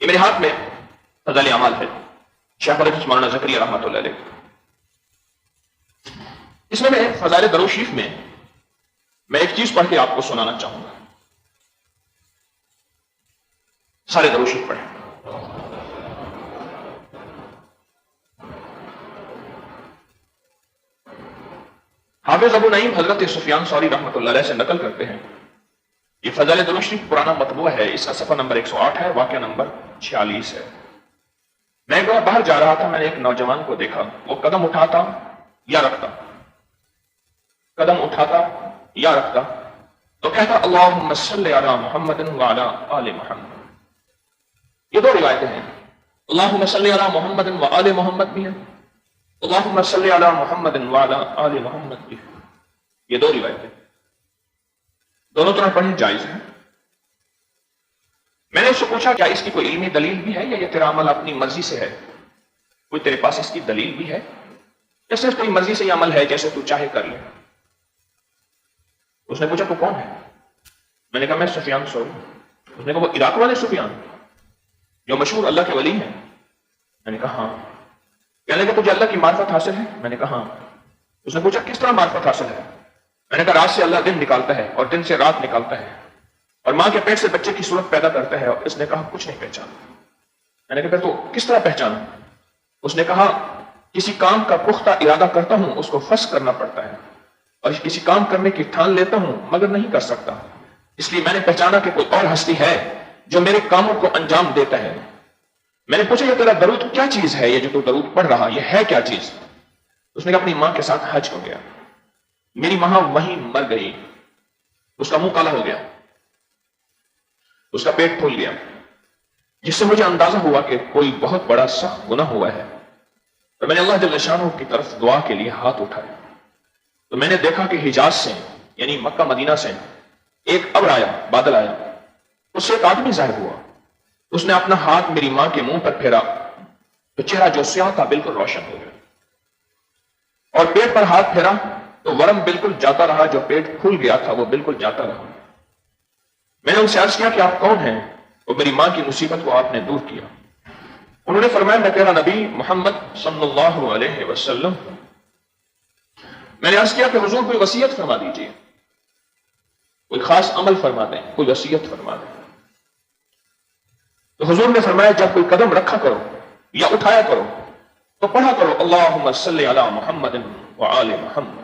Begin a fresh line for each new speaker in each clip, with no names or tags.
یہ میرے ہاتھ میں فضائل اعمال ہے، شیخ الحدیث مولانا زکریا رحمۃ اللہ علیہ۔ اس میں فضائل درود شریف میں میں ایک چیز پڑھ کے آپ کو سنانا چاہوں گا۔ سارے درود شریف پڑھیں۔ حافظ ابو نعیم حضرت سفیان ثوری رحمۃ اللہ علیہ سے نقل کرتے ہیں، یہ فضائل درود شریف پرانا مطبوع ہے، اس کا صفحہ نمبر 108 ہے، واقعہ نمبر 46 ہے۔ میں ایک بار باہر جا رہا تھا، میں نے ایک نوجوان کو دیکھا، وہ قدم اٹھاتا یا رکھتا، قدم اٹھاتا یا رکھتا تو کہتا اللہم صلی علی محمد وعلی آل محمد۔ یہ دو روایتیں ہیں، اللہم صلی علی محمد وآل محمد بھی ہے، اللہم صلی علی محمد وعلی آل محمد بھی ہے۔ یہ دو روایتیں دونوں طرح پڑھیں جائز ہیں۔ میں نے اس سے پوچھا کیا اس کی کوئی علمی دلیل بھی ہے یا یہ تیرا عمل اپنی مرضی سے ہے؟ کوئی تیرے پاس اس کی دلیل بھی ہے یا صرف تیری مرضی سے یہ عمل ہے جیسے تو چاہے کر لے؟ اس نے پوچھا تو کون ہے؟ میں نے کہا میں سفیان ثوری۔ اس نے کہا وہ عراق والے سفیان جو مشہور اللہ کے ولی ہیں؟ میں نے کہا ہاں۔ کہنے لگا تجھے اللہ کی معرفت حاصل ہے؟ میں نے کہا ہاں۔ اس نے پوچھا کس طرح معرفت حاصل ہے؟ میں نے کہا رات سے اللہ دن نکالتا ہے اور دن سے رات نکالتا ہے اور ماں کے پیٹ سے بچے کی صورت پیدا کرتا ہے۔ اور اس نے کہا کچھ نہیں پہچانا۔ میں نے کہا تو کس طرح پہچانا؟ اس نے کہا کسی کام کا پختہ ارادہ کرتا ہوں، اس کو فس کرنا پڑتا ہے، اور کسی کام کرنے کی ٹھان لیتا ہوں مگر نہیں کر سکتا، اس لیے میں نے پہچانا کہ کوئی اور ہستی ہے جو میرے کاموں کو انجام دیتا ہے۔ میں نے پوچھا یہ تیرا درود کیا چیز ہے، یہ جو تو درود پڑھ رہا یہ ہے کیا چیز؟ اس نے کہا اپنی ماں کے ساتھ حج ہو گیا، میری ماں وہیں مر گئی، اس کا منہ کالا ہو گیا، اس کا پیٹ پھول گیا، جس سے مجھے اندازہ ہوا کہ کوئی بہت بڑا سخت گناہ ہوا ہے۔ تو میں نے اللہ جل شانہ کی طرف دعا کے لیے ہاتھ اٹھایا تو میں نے دیکھا کہ حجاز سے یعنی مکہ مدینہ سے ایک ابر آیا، بادل آیا، اس سے ایک آدمی ظاہر ہوا۔ اس نے اپنا ہاتھ میری ماں کے منہ پر پھیرا تو چہرہ جو سیاہ تھا بالکل روشن ہو گیا، اور پیٹ پر ہاتھ پھیرا تو ورم بالکل جاتا رہا، جو پیٹ کھل گیا تھا وہ بالکل جاتا رہا۔ میں نے ان سے عرض کیا کہ آپ کون ہیں؟ اور میری ماں کی مصیبت کو آپ نے دور کیا۔ انہوں نے فرمایا میں تیرا نبی محمد صلی اللہ علیہ وسلم۔ میں نے عرض کیا کہ حضور کوئی وصیت فرما دیجیے، کوئی خاص عمل فرما دیں، کوئی وصیت فرما دیں۔ تو حضور نے فرمایا جب کوئی قدم رکھا کرو یا اٹھایا کرو تو پڑھا کرو اللہم صلی علی محمد وآل محمد۔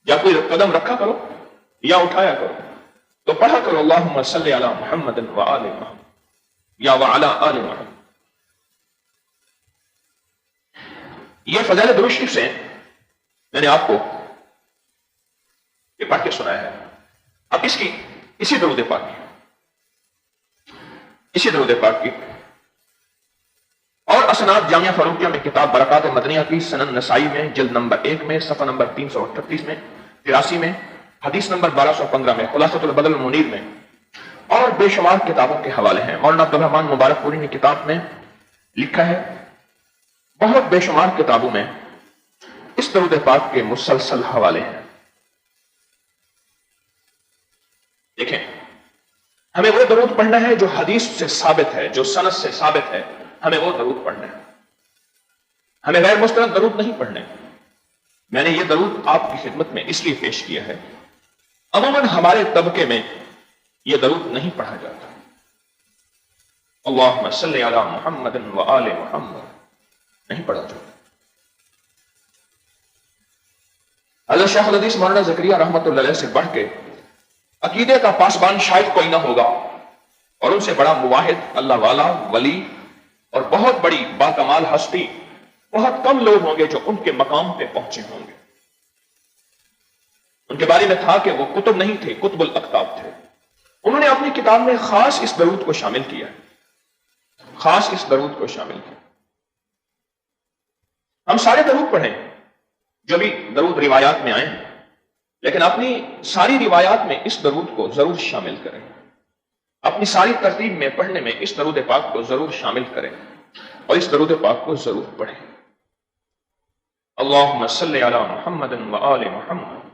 جب کوئی قدم رکھا کرو یا اٹھایا کرو تو پڑھا کرو اللہم صلی علی محمد وآل محمد یا وعلی آل محمد۔ یہ فضائل درود شریف سے میں نے آپ کو یہ پڑھ کے سنایا ہے۔ اب اسی درود پاک کی اور اسناد جامعہ فاروقیہ میں کتاب برکات مدنیہ کی سنن نسائی میں جلد نمبر 1 میں صفحہ نمبر 338 میں 83 میں حدیث نمبر 1215 میں خلاصۃ البدر المنیر میں اور بے شمار کتابوں کے حوالے ہیں۔ مولانا عبدالرحمن مبارک پوری نے کتاب میں لکھا ہے، بہت بے شمار کتابوں میں اس درود پاک کے مسلسل حوالے ہیں۔ دیکھیں ہمیں وہ درود پڑھنا ہے جو حدیث سے ثابت ہے، جو سند سے ثابت ہے، ہمیں وہ درود پڑھنا ہے، ہمیں غیر مستند درود نہیں پڑھنے۔ میں نے یہ درود آپ کی خدمت میں اس لیے پیش کیا ہے، عموماً ہمارے طبقے میں یہ درود نہیں پڑھا جاتا۔ اللہم صلی علی محمد وآل محمد نہیں پڑھا جاتا۔ حضرت شیخ الحدیث مولانا زکریا رحمۃ اللہ علیہ سے بڑھ کے عقیدے کا پاسبان شاید کوئی نہ ہوگا، اور ان سے بڑا مواحد اللہ والا ولی اور بہت بڑی باکمال ہستی بہت کم لوگ ہوں گے جو ان کے مقام پہ پہنچے ہوں گے۔ ان کے بارے میں تھا کہ وہ کتب نہیں تھے، کتب الاقطاب تھے۔ انہوں نے اپنی کتاب میں خاص اس درود کو شامل کیا، خاص اس درود کو شامل کیا۔ ہم سارے درود پڑھیں جو بھی درود روایات میں آئے ہیں، لیکن اپنی ساری روایات میں اس درود کو ضرور شامل کریں، اپنی ساری ترتیب میں پڑھنے میں اس درود پاک کو ضرور شامل کریں اور اس درود پاک کو ضرور پڑھیں۔ اللہم صلی علی محمد وآل محمد۔